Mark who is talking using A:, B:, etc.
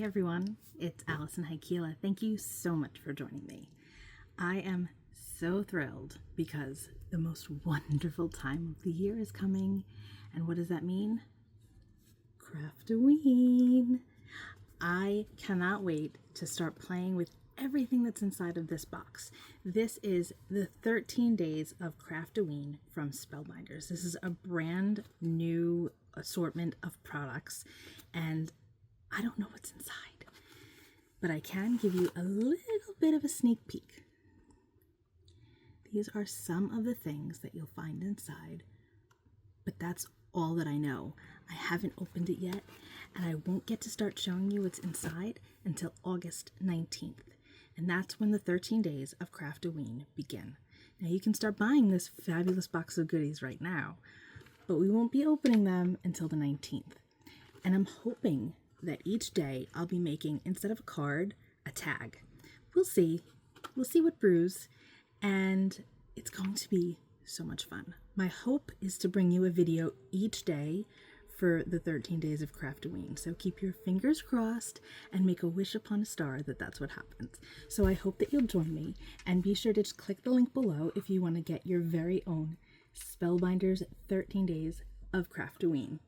A: Hey everyone, it's Alison Heikkila. Thank you so much for joining me. I am so thrilled because the most wonderful time of the year is coming. And what does that mean? Craftoween. I cannot wait to start playing with everything that's inside of this box. This is the 13 Days of Craftoween from Spellbinders. This is a brand new assortment of products, and I don't know what's inside, but I can give you a little bit of a sneak peek. These are some of the things that you'll find inside, but that's all that I know. I haven't opened it yet, and I won't get to start showing you what's inside until August 19th. And that's when the 13 Days of Craftoween begin. Now you can start buying this fabulous box of goodies right now, but we won't be opening them until the 19th. And I'm hoping that each day I'll be making, instead of a card, a tag. We'll see. We'll see what brews, and it's going to be so much fun. My hope is to bring you a video each day for the 13 Days of Craftoween. So keep your fingers crossed and make a wish upon a star that that's what happens. So I hope that you'll join me, and be sure to just click the link below if you want to get your very own Spellbinders 13 Days of Craftoween.